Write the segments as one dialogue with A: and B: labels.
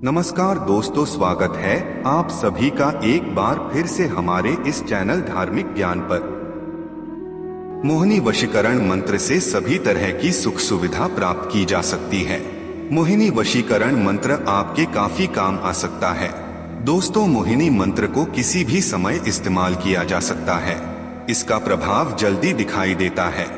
A: नमस्कार दोस्तों, स्वागत है आप सभी का एक बार फिर से हमारे इस चैनल धार्मिक ज्ञान पर। मोहिनी वशीकरण मंत्र से सभी तरह की सुख सुविधा प्राप्त की जा सकती है। मोहिनी वशीकरण मंत्र आपके काफी काम आ सकता है। दोस्तों, मोहिनी मंत्र को किसी भी समय इस्तेमाल किया जा सकता है। इसका प्रभाव जल्दी दिखाई देता है।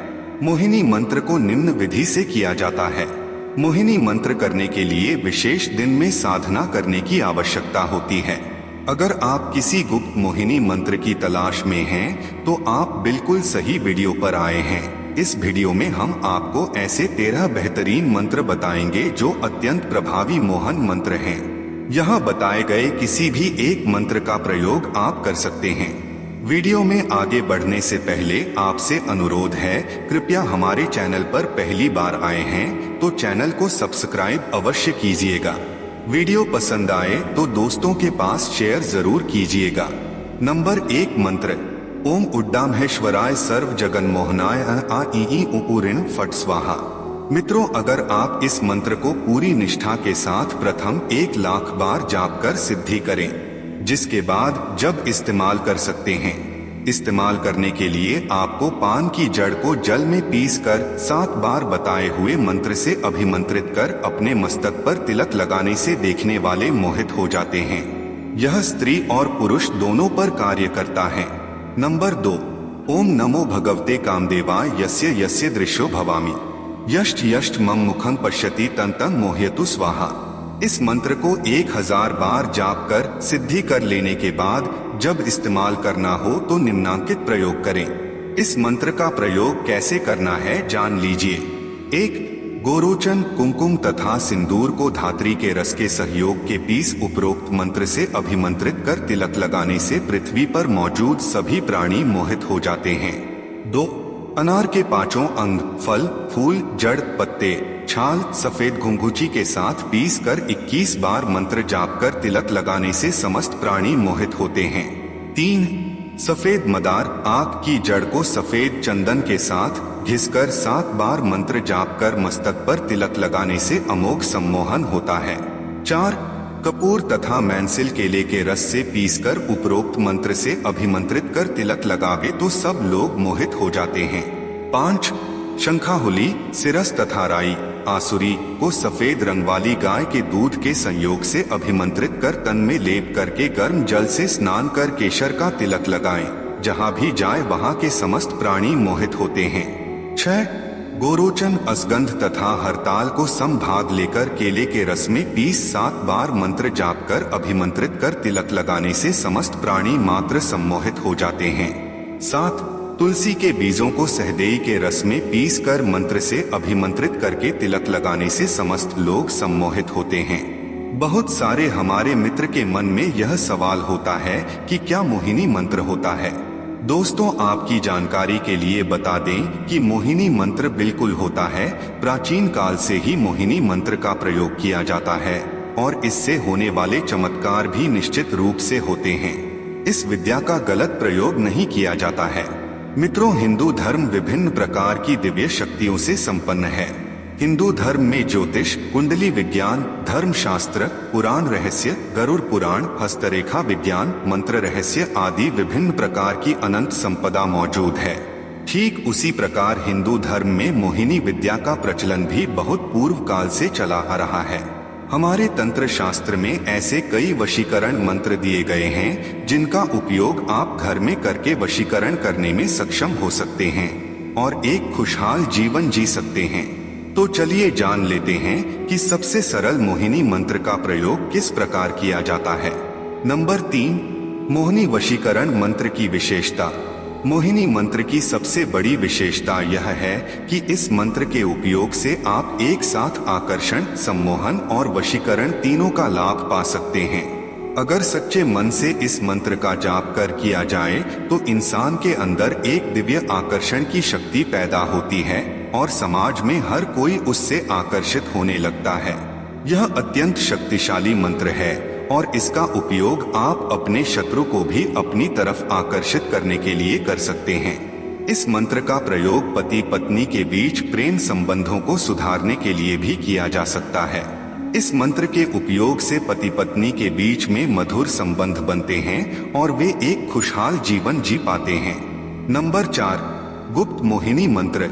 A: मोहिनी मंत्र को निम्न विधि से किया जाता है। मोहिनी मंत्र करने के लिए विशेष दिन में साधना करने की आवश्यकता होती है। अगर आप किसी गुप्त मोहिनी मंत्र की तलाश में हैं, तो आप बिल्कुल सही वीडियो पर आए हैं। इस वीडियो में हम आपको ऐसे 13 बेहतरीन मंत्र बताएंगे जो अत्यंत प्रभावी मोहन मंत्र हैं। यहाँ बताए गए किसी भी एक मंत्र का प्रयोग आप कर सकते हैं। वीडियो में आगे बढ़ने से पहले आपसे अनुरोध है, कृपया हमारे चैनल पर पहली बार आए हैं तो चैनल को सब्सक्राइब अवश्य कीजिएगा। वीडियो पसंद आए तो दोस्तों के पास शेयर जरूर कीजिएगा। नंबर 1 मंत्र। ओम उड्डामहेश्वराय सर्व जगन मोहनाय आ ई उपुरिन फट स्वाहा। मित्रों, अगर आप इस मंत्र को पूरी निष्ठा के साथ प्रथम 1,00,000 बार जाप कर सिद्धि करें, जिसके बाद जब इस्तेमाल कर सकते हैं। इस्तेमाल करने के लिए आपको पान की जड़ को जल में पीसकर 7 बार बताए हुए मंत्र से अभिमंत्रित कर अपने मस्तक पर तिलक लगाने से देखने वाले मोहित हो जाते हैं। यह स्त्री और पुरुष दोनों पर कार्य करता है। नंबर 2। ओम नमो भगवते कामदेवाय यस्य यस्य दृश्यो भवामि यष्ट यष्ट मम मुखं पश्यति तंतं मोहयतु स्वाहा। इस मंत्र को 1000 बार जाप कर सिद्धि कर लेने के बाद जब इस्तेमाल करना हो तो निम्नांकित प्रयोग करें। इस मंत्र का प्रयोग कैसे करना है जान लीजिए। 1. गोरोचन, कुमकुम तथा सिंदूर को धात्री के रस के सहयोग के पीस उपरोक्त मंत्र से अभिमंत्रित कर तिलक लगाने से पृथ्वी पर मौजूद सभी प्राणी मोहित हो जाते हैं। 2. अनार के 5 अंग, फल, फूल, जड़, पत्ते, छाल, सफेद घुंघुची के साथ पीस कर 21 बार मंत्र जाप कर तिलक लगाने से समस्त प्राणी मोहित होते हैं। 3. सफेद मदार, आक की जड़ को सफेद चंदन के साथ घिसकर 7 बार मंत्र जाप कर मस्तक पर तिलक लगाने से अमोघ सम्मोहन होता है। 4. कपूर तथा मैंसिल केले के रस से पीसकर उपरोक्त मंत्र से अभिमंत्रित कर तिलक लगावे तो सब लोग मोहित हो जाते हैं। 5. शंखाहुली, सिरस तथा राई, आसुरी को सफेद रंग वाली गाय के दूध के संयोग से अभिमंत्रित कर तन में लेप करके गर्म जल से स्नान कर केशर का तिलक लगाएं। जहाँ भी जाए वहाँ के समस्त प्राणी मोहित होते हैं। 6. गोरोचन, असगंध तथा हरताल को समभाग लेकर केले के रस में 7 बार मंत्र जाप कर अभिमंत्रित कर तिलक लगाने से समस्त प्राणी मात्र सम्मोहित हो जाते हैं। 7. तुलसी के बीजों को सहदेई के रस में पीस कर मंत्र से अभिमंत्रित करके तिलक लगाने से समस्त लोग सम्मोहित होते हैं। बहुत सारे हमारे मित्र के मन में यह सवाल होता है कि क्या मोहिनी मंत्र होता है। दोस्तों, आपकी जानकारी के लिए बता दें कि मोहिनी मंत्र बिल्कुल होता है। प्राचीन काल से ही मोहिनी मंत्र का प्रयोग किया जाता है और इससे होने वाले चमत्कार भी निश्चित रूप से होते हैं। इस विद्या का गलत प्रयोग नहीं किया जाता है। मित्रों, हिंदू धर्म विभिन्न प्रकार की दिव्य शक्तियों से संपन्न है। हिंदू धर्म में ज्योतिष, कुंडली विज्ञान, धर्म शास्त्र, पुराण रहस्य, गरुड़ पुराण, हस्तरेखा विज्ञान, मंत्र रहस्य आदि विभिन्न प्रकार की अनंत संपदा मौजूद है। ठीक उसी प्रकार हिंदू धर्म में मोहिनी विद्या का प्रचलन भी बहुत पूर्व काल से चला आ रहा है। हमारे तंत्र शास्त्र में ऐसे कई वशीकरण मंत्र दिए गए हैं जिनका उपयोग आप घर में करके वशीकरण करने में सक्षम हो सकते हैं और एक खुशहाल जीवन जी सकते हैं। तो चलिए जान लेते हैं कि सबसे सरल मोहिनी मंत्र का प्रयोग किस प्रकार किया जाता है। नंबर 3। मोहिनी वशीकरण मंत्र की विशेषता। मोहिनी मंत्र की सबसे बड़ी विशेषता यह है कि इस मंत्र के उपयोग से आप एक साथ आकर्षण, सम्मोहन और वशीकरण तीनों का लाभ पा सकते हैं। अगर सच्चे मन से इस मंत्र का जाप कर किया जाए तो इंसान के अंदर एक दिव्य आकर्षण की शक्ति पैदा होती है और समाज में हर कोई उससे आकर्षित होने लगता है। यह अत्यंत शक्तिशाली मंत्र है और इसका उपयोग आप अपने शत्रु को भी अपनी तरफ आकर्षित करने के लिए कर सकते हैं। इस मंत्र का प्रयोग पति पत्नी के बीच प्रेम संबंधों को सुधारने के लिए भी किया जा सकता है। इस मंत्र के उपयोग से पति पत्नी के बीच में मधुर संबंध बनते हैं और वे एक खुशहाल जीवन जी पाते हैं। नंबर 4, गुप्त मोहिनी मंत्र।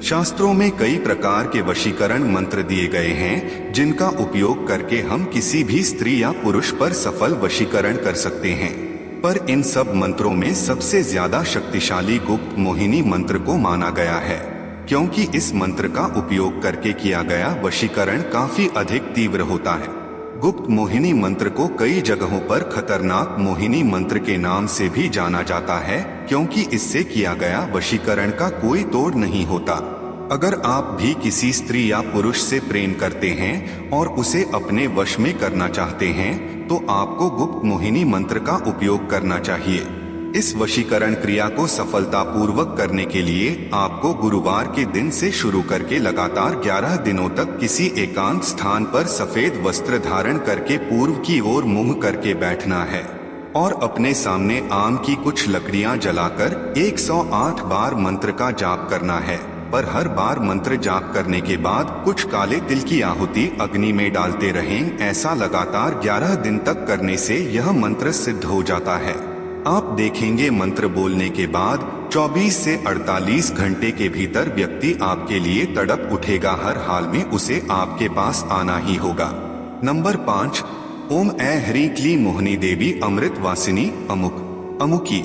A: शास्त्रों में कई प्रकार के वशीकरण मंत्र दिए गए हैं जिनका उपयोग करके हम किसी भी स्त्री या पुरुष पर सफल वशीकरण कर सकते हैं, पर इन सब मंत्रों में सबसे ज्यादा शक्तिशाली गुप्त मोहिनी मंत्र को माना गया है, क्योंकि इस मंत्र का उपयोग करके किया गया वशीकरण काफी अधिक तीव्र होता है। गुप्त मोहिनी मंत्र को कई जगहों पर खतरनाक मोहिनी मंत्र के नाम से भी जाना जाता है, क्योंकि इससे किया गया वशीकरण का कोई तोड़ नहीं होता। अगर आप भी किसी स्त्री या पुरुष से प्रेम करते हैं और उसे अपने वश में करना चाहते हैं, तो आपको गुप्त मोहिनी मंत्र का उपयोग करना चाहिए। इस वशीकरण क्रिया को सफलतापूर्वक करने के लिए आपको गुरुवार के दिन से शुरू करके लगातार 11 दिनों तक किसी एकांत स्थान पर सफेद वस्त्र धारण करके पूर्व की ओर मुंह करके बैठना है और अपने सामने आम की कुछ लकड़ियां जलाकर 108 बार मंत्र का जाप करना है। पर हर बार मंत्र जाप करने के बाद कुछ काले तिल की आहुति अग्नि में डालते रहें। ऐसा लगातार 11 दिन तक करने से यह मंत्र सिद्ध हो जाता है। आप देखेंगे मंत्र बोलने के बाद 24 से 48 घंटे के भीतर व्यक्ति आपके लिए तड़प उठेगा। हर हाल में उसे आपके पास आना ही होगा। नंबर 5, ओम ऐ ह्रीं क्लीं मोहिनी देवी अमृत वासिनी अमुक अमुकी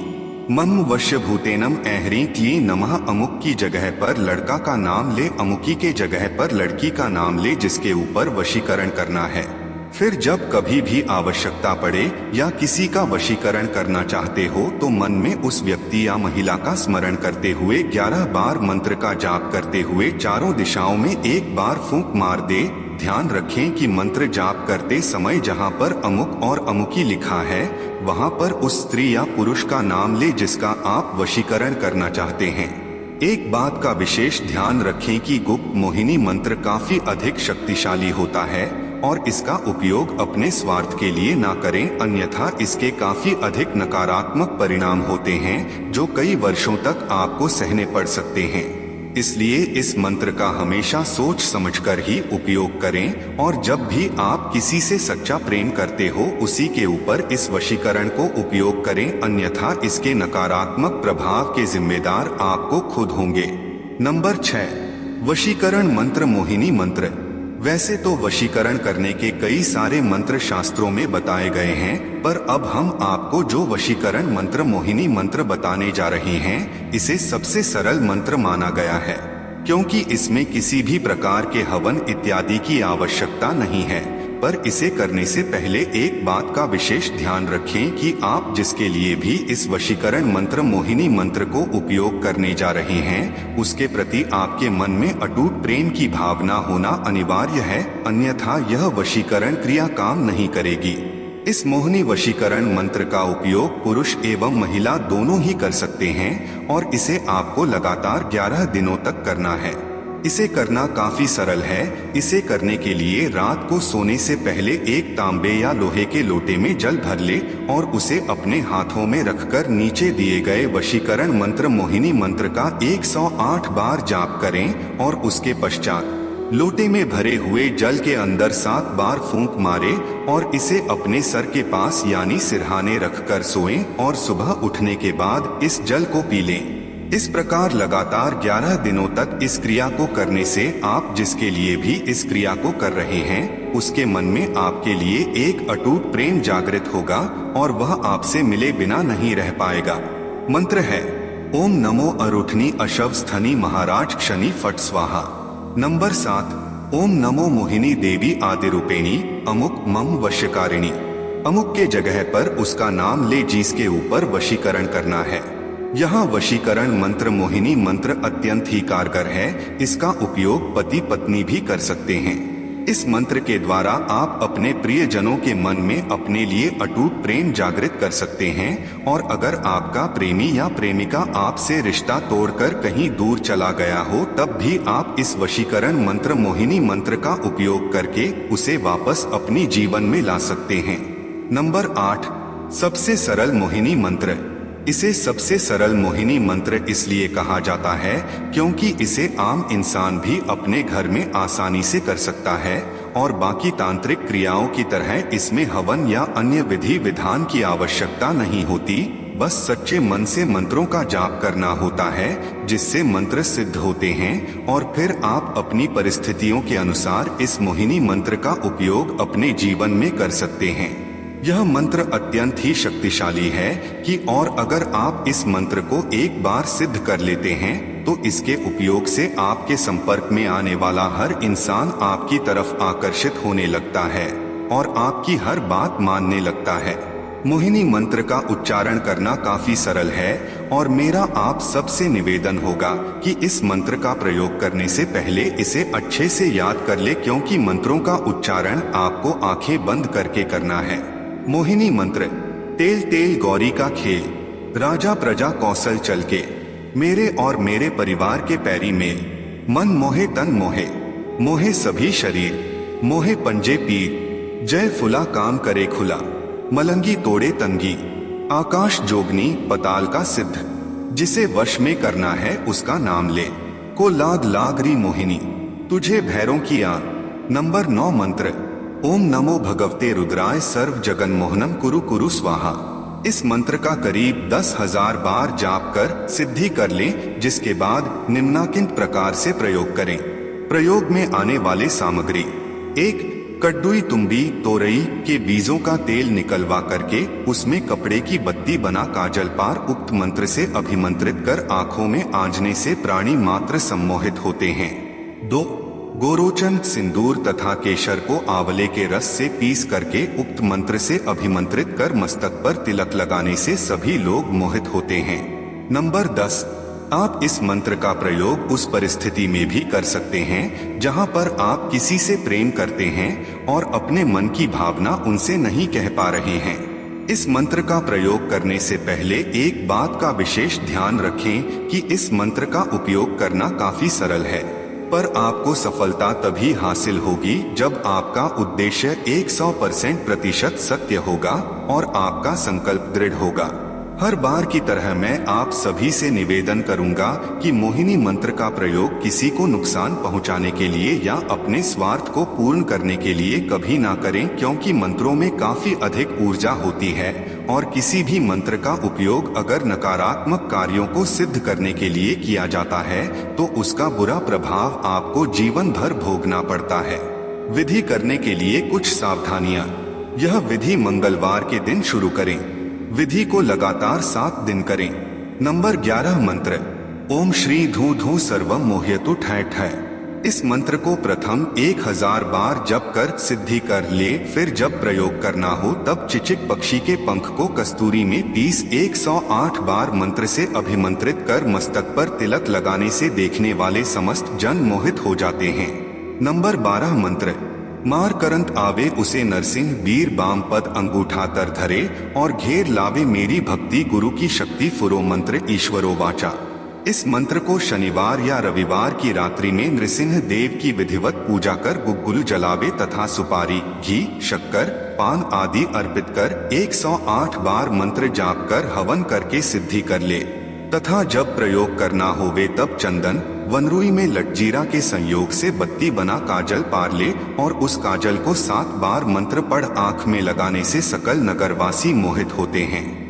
A: मम वश्य भूतेनम ऐ ह्रीं क्लीं नमः। अमुक की जगह पर लड़का का नाम ले, अमुकी के जगह पर लड़की का नाम ले जिसके ऊपर वशीकरण करना है। फिर जब कभी भी आवश्यकता पड़े या किसी का वशीकरण करना चाहते हो तो मन में उस व्यक्ति या महिला का स्मरण करते हुए 11 बार मंत्र का जाप करते हुए चारों दिशाओं में एक बार फूंक मार दे। ध्यान रखें कि मंत्र जाप करते समय जहां पर अमुक और अमुकी लिखा है वहां पर उस स्त्री या पुरुष का नाम ले जिसका आप वशीकरण करना चाहते हैं। एक बात का विशेष ध्यान रखें कि गुप्त मोहिनी मंत्र काफी अधिक शक्तिशाली होता है और इसका उपयोग अपने स्वार्थ के लिए ना करें, अन्यथा इसके काफी अधिक नकारात्मक परिणाम होते हैं जो कई वर्षों तक आपको सहने पड़ सकते हैं। इसलिए इस मंत्र का हमेशा सोच समझकर ही उपयोग करें और जब भी आप किसी से सच्चा प्रेम करते हो उसी के ऊपर इस वशीकरण को उपयोग करें, अन्यथा इसके नकारात्मक प्रभाव के जिम्मेदार आपको खुद होंगे। नंबर 6, वशीकरण मंत्र मोहिनी मंत्र। वैसे तो वशीकरण करने के कई सारे मंत्र शास्त्रों में बताए गए हैं, पर अब हम आपको जो वशीकरण मंत्र मोहिनी मंत्र बताने जा रहे हैं इसे सबसे सरल मंत्र माना गया है, क्योंकि इसमें किसी भी प्रकार के हवन इत्यादि की आवश्यकता नहीं है। पर इसे करने से पहले एक बात का विशेष ध्यान रखें कि आप जिसके लिए भी इस वशीकरण मंत्र मोहिनी मंत्र को उपयोग करने जा रहे हैं उसके प्रति आपके मन में अटूट प्रेम की भावना होना अनिवार्य है, अन्यथा यह वशीकरण क्रिया काम नहीं करेगी। इस मोहिनी वशीकरण मंत्र का उपयोग पुरुष एवं महिला दोनों ही कर सकते हैं और इसे आपको लगातार 11 दिनों तक करना है। इसे करना काफी सरल है। इसे करने के लिए रात को सोने से पहले एक तांबे या लोहे के लोटे में जल भर ले और उसे अपने हाथों में रखकर नीचे दिए गए वशीकरण मंत्र मोहिनी मंत्र का 108 बार जाप करें और उसके पश्चात लोटे में भरे हुए जल के अंदर 7 बार फूंक मारे और इसे अपने सर के पास यानी सिरहाने रखकर सोएं और सुबह उठने के बाद इस जल को पी लें। इस प्रकार लगातार 11 दिनों तक इस क्रिया को करने से आप जिसके लिए भी इस क्रिया को कर रहे हैं उसके मन में आपके लिए एक अटूट प्रेम जागृत होगा और वह आपसे मिले बिना नहीं रह पाएगा। मंत्र है ओम नमो अरुठनी अशव स्थनी महाराज क्षणी फट स्वाहा। नंबर 7, ओम नमो मोहिनी देवी आदिरूपेणी अमुक मम वश्यकारिणी। अमुक के जगह पर उसका नाम ले जिसके ऊपर वशीकरण करना है। यहाँ वशीकरण मंत्र मोहिनी मंत्र अत्यंत ही कारगर है। इसका उपयोग पति पत्नी भी कर सकते हैं। इस मंत्र के द्वारा आप अपने प्रियजनों के मन में अपने लिए अटूट प्रेम जागृत कर सकते हैं और अगर आपका प्रेमी या प्रेमिका आपसे रिश्ता तोड़कर कहीं दूर चला गया हो तब भी आप इस वशीकरण मंत्र मोहिनी मंत्र का उपयोग करके उसे वापस अपनी जीवन में ला सकते हैं। नंबर 8, सबसे सरल मोहिनी मंत्र। इसे सबसे सरल मोहिनी मंत्र इसलिए कहा जाता है क्योंकि इसे आम इंसान भी अपने घर में आसानी से कर सकता है और बाकी तांत्रिक क्रियाओं की तरह इसमें हवन या अन्य विधि विधान की आवश्यकता नहीं होती। बस सच्चे मन से मंत्रों का जाप करना होता है, जिससे मंत्र सिद्ध होते हैं और फिर आप अपनी परिस्थितियों के अनुसार इस मोहिनी मंत्र का उपयोग अपने जीवन में कर सकते हैं। यह मंत्र अत्यंत ही शक्तिशाली है कि और अगर आप इस मंत्र को एक बार सिद्ध कर लेते हैं तो इसके उपयोग से आपके संपर्क में आने वाला हर इंसान आपकी तरफ आकर्षित होने लगता है और आपकी हर बात मानने लगता है। मोहिनी मंत्र का उच्चारण करना काफी सरल है और मेरा आप सबसे निवेदन होगा कि इस मंत्र का प्रयोग करने से पहले इसे अच्छे से याद कर ले, क्योंकि मंत्रों का उच्चारण आपको आंखें बंद करके करना है। मोहिनी मंत्र। तेल तेल गौरी का खेल, राजा प्रजा कौशल चल के, मेरे और मेरे परिवार के पैरी मेल, मन मोहे तन मोहे, मोहे सभी शरीर, मोहे पंजे पीर, जय फुला काम करे खुला, मलंगी तोड़े तंगी, आकाश जोगनी पताल का सिद्ध, जिसे वश में करना है उसका नाम ले, को लाग लागरी मोहिनी, तुझे भैरों की आन। नंबर 9 मंत्र। ओम नमो भगवते रुद्राय सर्व जगन मोहनम कुरु कुरु स्वाहा। इस मंत्र का करीब 10,000 बार जाप कर सिद्धि कर लें, जिसके बाद निम्नांकित प्रकार से प्रयोग करें। प्रयोग में आने वाले सामग्री: 1 कड्डुई तुम्बी तोरई के बीजों का तेल निकलवा करके उसमें कपड़े की बत्ती बना काजल पार उक्त मंत्र से अभिमंत्रित कर आंखों में आंजने से प्राणी मात्र सम्मोहित होते हैं। 2 गोरोचन सिंदूर तथा केशर को आंवले के रस से पीस करके उक्त मंत्र से अभिमंत्रित कर मस्तक पर तिलक लगाने से सभी लोग मोहित होते हैं। नंबर 10 आप इस मंत्र का प्रयोग उस परिस्थिति में भी कर सकते हैं जहां पर आप किसी से प्रेम करते हैं और अपने मन की भावना उनसे नहीं कह पा रहे हैं। इस मंत्र का प्रयोग करने से पहले एक बात का विशेष ध्यान रखें कि इस मंत्र का उपयोग करना काफी सरल है, पर आपको सफलता तभी हासिल होगी जब आपका उद्देश्य 100% सत्य होगा और आपका संकल्प दृढ़ होगा। हर बार की तरह मैं आप सभी से निवेदन करूंगा कि मोहिनी मंत्र का प्रयोग किसी को नुकसान पहुंचाने के लिए या अपने स्वार्थ को पूर्ण करने के लिए कभी ना करें, क्योंकि मंत्रों में काफी अधिक ऊर्जा होती है और किसी भी मंत्र का उपयोग अगर नकारात्मक कार्यों को सिद्ध करने के लिए किया जाता है तो उसका बुरा प्रभाव आपको जीवन भर भोगना पड़ता है। विधि करने के लिए कुछ सावधानियां। यह विधि मंगलवार के दिन शुरू करें। विधि को लगातार 7 दिन करें। नंबर 11 मंत्र। ओम श्री धू धू सर्वम मोह्यतु ठै ठै। इस मंत्र को प्रथम 1000 बार जप कर सिद्धि कर ले, फिर जब प्रयोग करना हो तब चिचिक पक्षी के पंख को कस्तूरी में पीस 108 बार मंत्र से अभिमंत्रित कर मस्तक पर तिलक लगाने से देखने वाले समस्त जन मोहित हो जाते हैं। नंबर 12 मंत्र। मार करंत आवे उसे नरसिंह बीर बाम पद अंगूठा तर धरे और घेर लावे मेरी भक्ति गुरु की शक्ति फुरो मंत्र ईश्वरो वाचा। इस मंत्र को शनिवार या रविवार की रात्रि में नृसिंह देव की विधिवत पूजा कर गुग्गुल जलावे तथा सुपारी, घी, शक्कर, पान आदि अर्पित कर 108 बार मंत्र जाप कर हवन करके सिद्धि कर ले तथा जब प्रयोग करना होवे तब चंदन वनरुई में लटजीरा के संयोग से बत्ती बना काजल पार ले और उस काजल को 7 बार मंत्र पढ़ आंख में लगाने से सकल नगरवासी मोहित होते हैं।